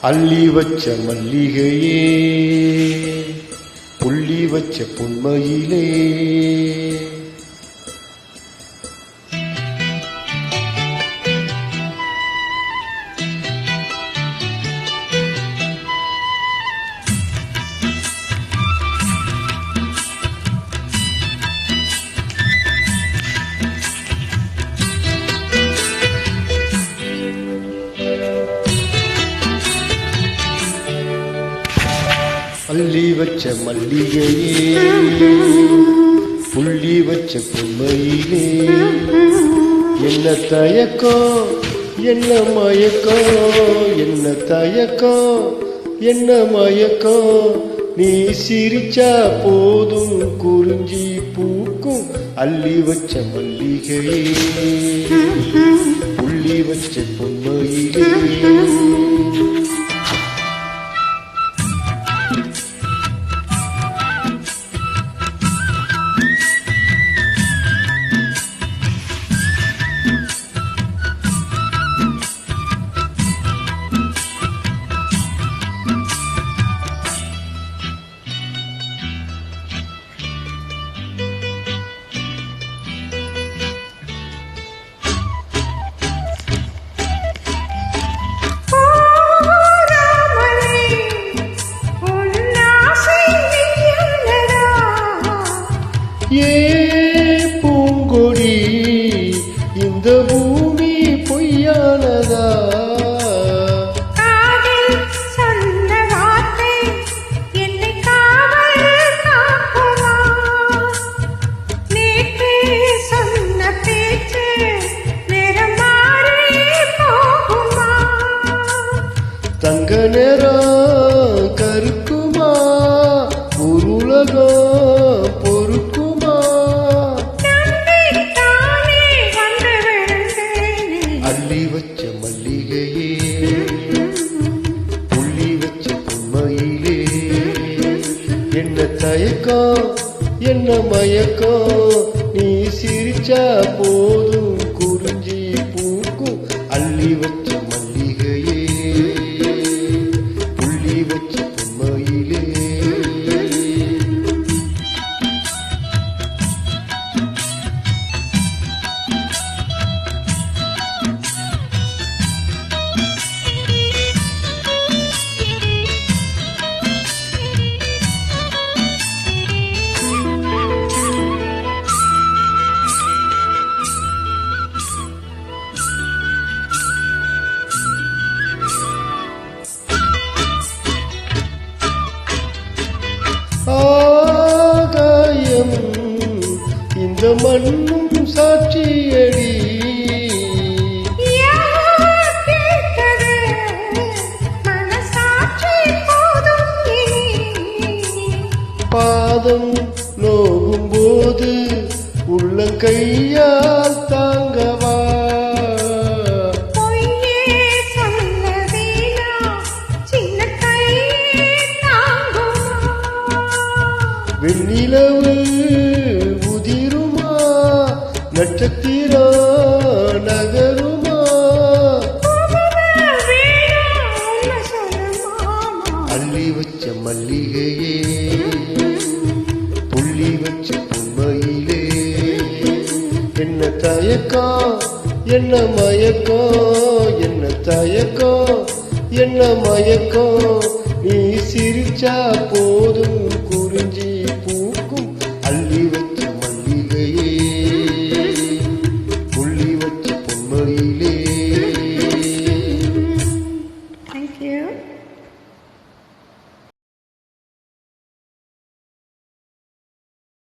அள்ளி வச்ச மல்லிகையே புள்ளி வச்ச பொன்மையிலே அள்ளி வச்ச மல்லிகையே புள்ளி வச்ச பொன்மையிலே என்ன தயக்கம் என்ன மயக்கம் என்ன தயக்கம் என்ன மயக்கம் நீ சிரிச்சா போதும் குறிஞ்சி பூக்கும் அள்ளி வச்ச மல்லிகையே புள்ளி வச்ச பொன்மையிலே ஏ பூங்கொடி இந்த பூமி பொய்யானதா சொன்ன வார்த்தை என்னை காவல் காக்குமா நேற்று சொன்ன பேச்சு வேற மாறி போகுமா தங்க நேரம் கருக்குமா உருளகம் அள்ளி வச்ச மல்லிகையே புள்ளி வச்ச பொன்மையிலே என்ன தயக்கம் என்ன மயக்கம் நீ சிரிச்சா போதும் குறிஞ்சி பூக்கும் அள்ளி வச்ச மல்லிகையே புள்ளி வச்ச பொன்மையிலே ஆகாயம் இந்த மண்ணும் சாட்சியடி பாதம் நோகும் போது உள்ள கையால் தாங்கவா வெண்ணிலவு உதிருமா நட்சத்திரம் நகருமா அள்ளி வச்ச மல்லிகையே புள்ளி வச்ச பொன்மையிலே என்ன தயக்கம் என்ன மயக்கம் என்ன தயக்கம் என்ன மயக்கம் நீ சிரிச்சா போதும்